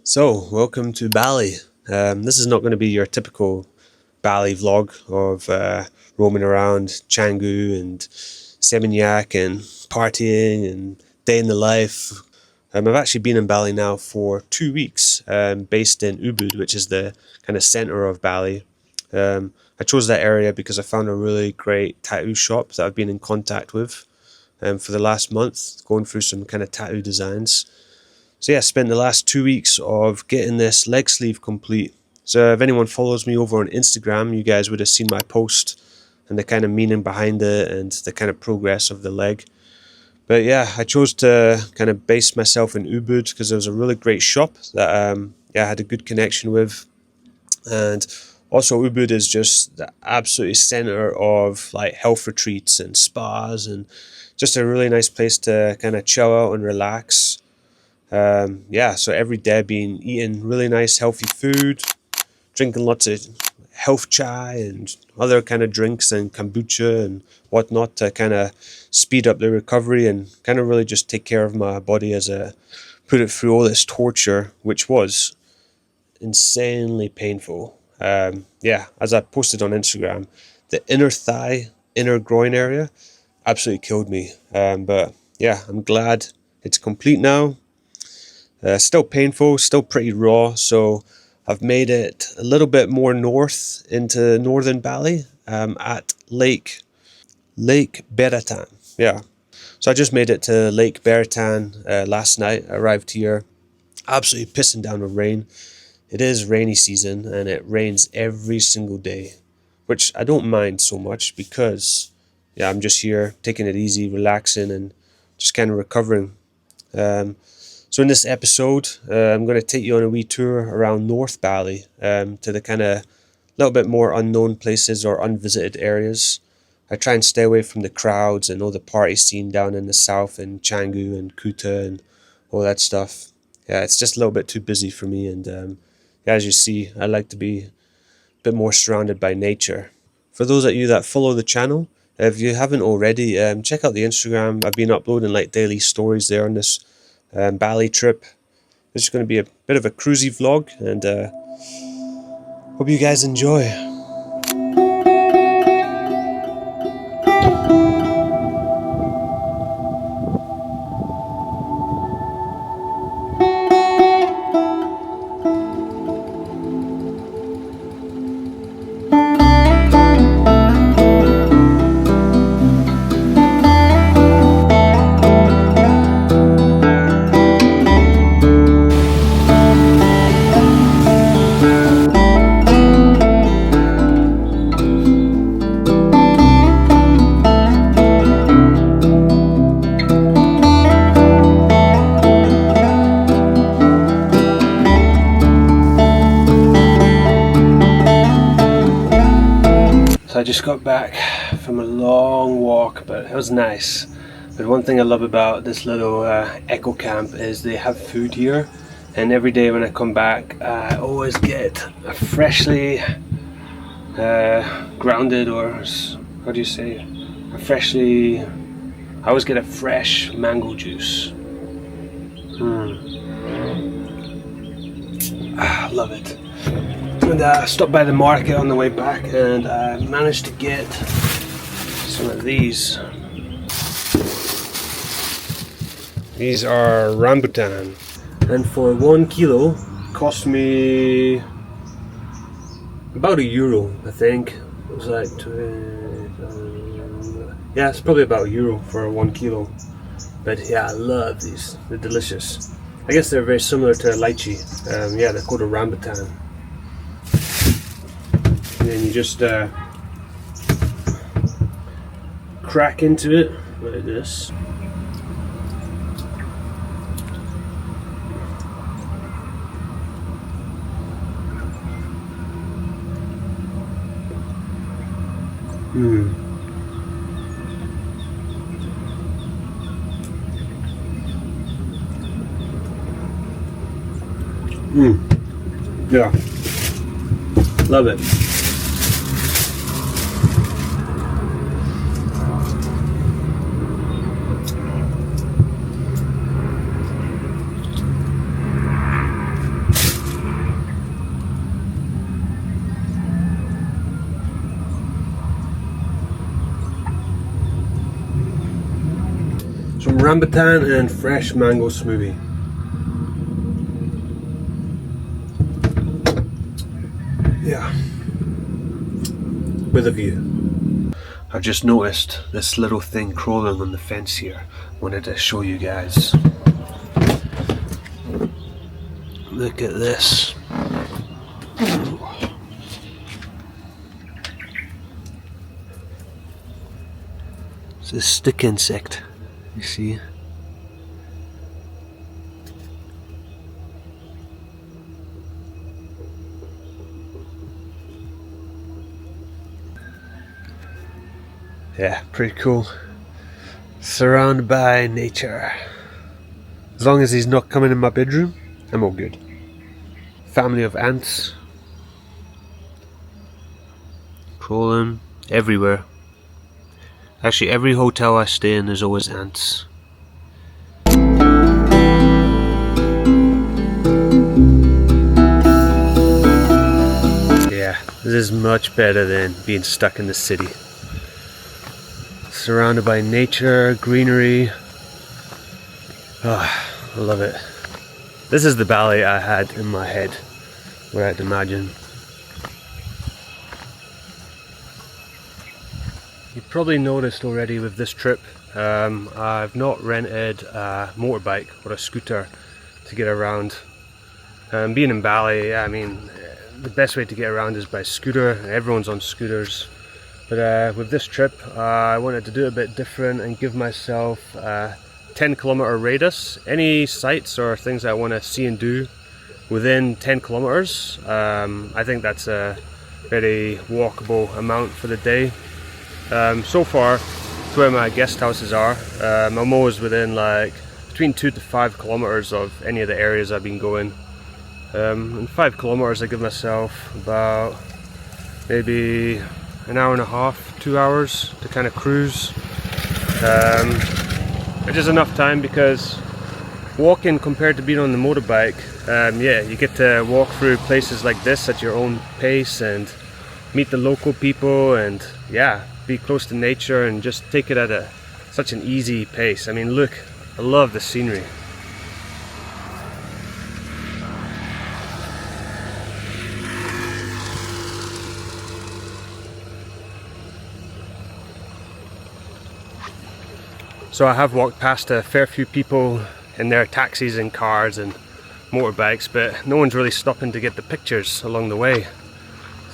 So, welcome to Bali. This is not going to be your typical Bali vlog of roaming around Canggu and Seminyak and partying and day in the life. I've actually been in Bali now for 2 weeks, based in Ubud, which is the kind of center of Bali. I chose that area because I found a really great tattoo shop that I've been in contact with for the last month, going through some kind of tattoo designs. So yeah, I spent the last 2 weeks of getting this leg sleeve complete. So if anyone follows me over on Instagram, you guys would have seen my post and the kind of meaning behind it and the kind of progress of the leg. But yeah, I chose to kind of base myself in Ubud because there was a really great shop that I had a good connection with. And also Ubud is just the absolute center of like health retreats and spas and just a really nice place to kind of chill out and relax. So every day being eating really nice healthy food, drinking lots of health chai and other kind of drinks and kombucha and whatnot to kind of speed up the recovery and kind of really just take care of my body as I put it through all this torture, which was insanely painful. As I posted on Instagram, the inner thigh, inner groin area absolutely killed me. But yeah, I'm glad it's complete now. Still painful, still pretty raw, so I've made it a little bit more north into northern Bali, at Lake Beratan. Yeah, so I just made it to Lake Beratan last night. I arrived here, absolutely pissing down with rain. It is rainy season and it rains every single day, which I don't mind so much because I'm just here taking it easy, relaxing, and just kind of recovering. So in this episode, I'm going to take you on a wee tour around North Bali, to the kind of little bit more unknown places or unvisited areas. I try and stay away from the crowds and all the party scene down in the south in Canggu and Kuta and all that stuff. Yeah, it's just a little bit too busy for me, and as you see, I like to be a bit more surrounded by nature. For those of you that follow the channel, if you haven't already, check out the Instagram. I've been uploading like daily stories there on this Bali trip. This is going to be a bit of a cruisy vlog, and hope you guys enjoy. So I just got back from a long walk, but it was nice. But one thing I love about this little eco camp is they have food here, and every day when I come back I always get a freshly grounded, or how do you say, I always get a fresh mango juice. I love it. And I stopped by the market on the way back, and I managed to get some of these. These are rambutan, and for 1 kilo cost me about €1, I think. It was like it's probably about €1 for 1 kilo. But yeah, I love these. They're delicious. I guess they're very similar to lychee. They're called a rambutan. And then you just crack into it like this. Yeah, love it. rambutan and fresh mango smoothie. Yeah, with a view. I've just noticed this little thing crawling on the fence here. Wanted to show you guys. Look at this. It's a stick insect, you see. Yeah, pretty cool. Surrounded by nature. As long as he's not coming in my bedroom, I'm all good. Family of ants. Crawling everywhere. Actually, every hotel I stay in, there's always ants. Yeah, this is much better than being stuck in the city. Surrounded by nature, greenery. Oh, I love it. This is the Bali I had in my head, what I'd imagine. You've probably noticed already with this trip, I've not rented a motorbike or a scooter to get around. Being in Bali, I mean, the best way to get around is by scooter. Everyone's on scooters. But with this trip, I wanted to do it a bit different and give myself a 10-kilometer radius. Any sites or things I want to see and do within 10 kilometers. I think that's a very walkable amount for the day. So far, to where my guest houses are, I'm always within like between 2 to 5 kilometers of any of the areas I've been going. In 5 kilometers I give myself about maybe an hour and a half, 2 hours to kind of cruise. Which is enough time because walking compared to being on the motorbike, yeah, you get to walk through places like this at your own pace and meet the local people and yeah, be close to nature and just take it at such an easy pace. I mean, look, I love the scenery. So I have walked past a fair few people in their taxis and cars and motorbikes, but no one's really stopping to get the pictures along the way.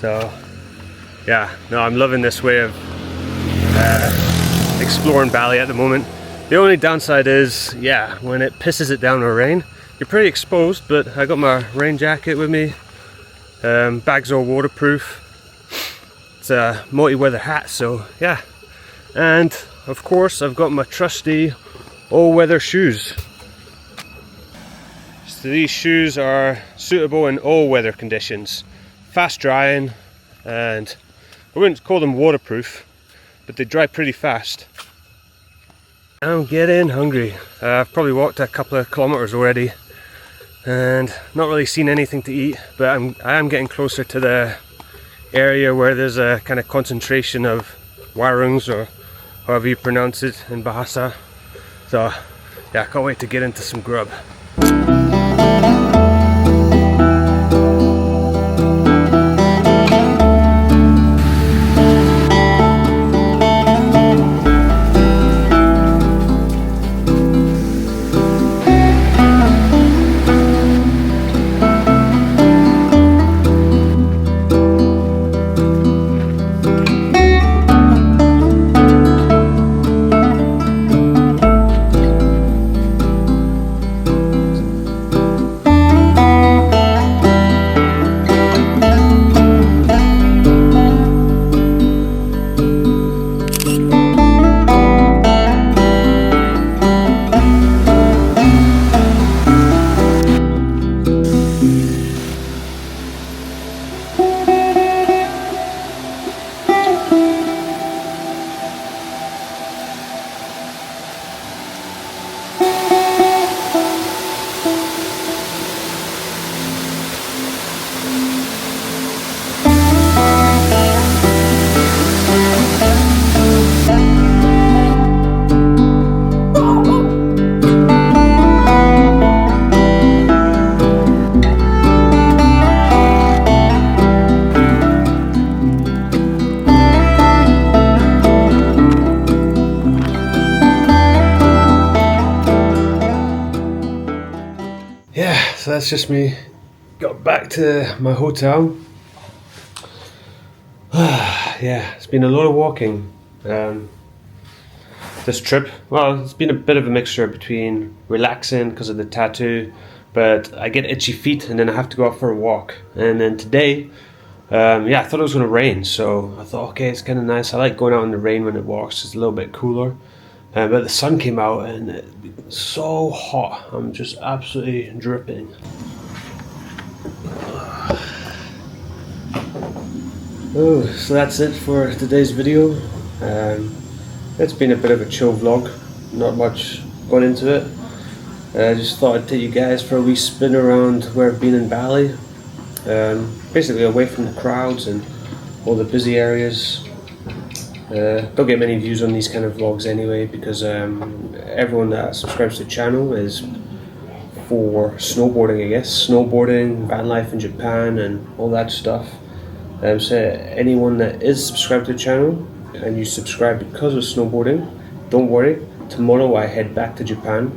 So yeah, no, I'm loving this way of exploring Bali at the moment. The only downside is, yeah, when it pisses it down or rain, you're pretty exposed, but I got my rain jacket with me. Bags are waterproof. It's a multi-weather hat, so yeah. And of course, I've got my trusty all-weather shoes. So these shoes are suitable in all weather conditions. Fast drying, and I wouldn't call them waterproof, but they dry pretty fast. I'm getting hungry. I've probably walked a couple of kilometers already and not really seen anything to eat, but I am getting closer to the area where there's a kind of concentration of warungs, or however you pronounce it in Bahasa. So yeah, I can't wait to get into some grub. that's just me. Got back to my hotel. Yeah, it's been a lot of walking. This trip, well, it's been a bit of a mixture between relaxing because of the tattoo, but I get itchy feet and then I have to go out for a walk. And then today, I thought it was going to rain, so I thought, okay, it's kind of nice. I like going out in the rain when it walks, it's a little bit cooler. But the sun came out and it's so hot. I'm just absolutely dripping. Oh, so that's it for today's video. It's been a bit of a chill vlog, not much gone into it. I just thought I'd take you guys for a wee spin around where I've been in Bali. Basically away from the crowds and all the busy areas. Don't get many views on these kind of vlogs anyway, because everyone that subscribes to the channel is for snowboarding, I guess. Snowboarding, van life in Japan and all that stuff. So anyone that is subscribed to the channel and you subscribe because of snowboarding, don't worry, tomorrow I head back to Japan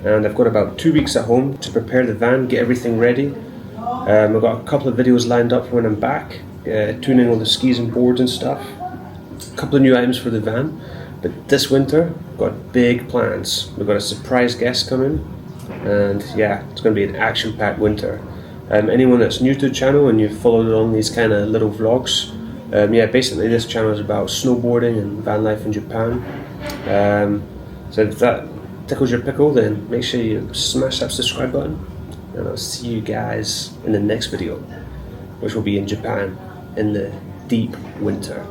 and I've got about 2 weeks at home to prepare the van, get everything ready. I've got a couple of videos lined up for when I'm back, tuning all the skis and boards and stuff. A couple of new items for the van, but this winter I've got big plans. We've got a surprise guest coming and yeah, it's going to be an action-packed winter. Anyone that's new to the channel and you've followed along these kind of little vlogs, basically this channel is about snowboarding and van life in Japan. So if that tickles your pickle, then make sure you smash that subscribe button, and I'll see you guys in the next video, which will be in Japan in the deep winter.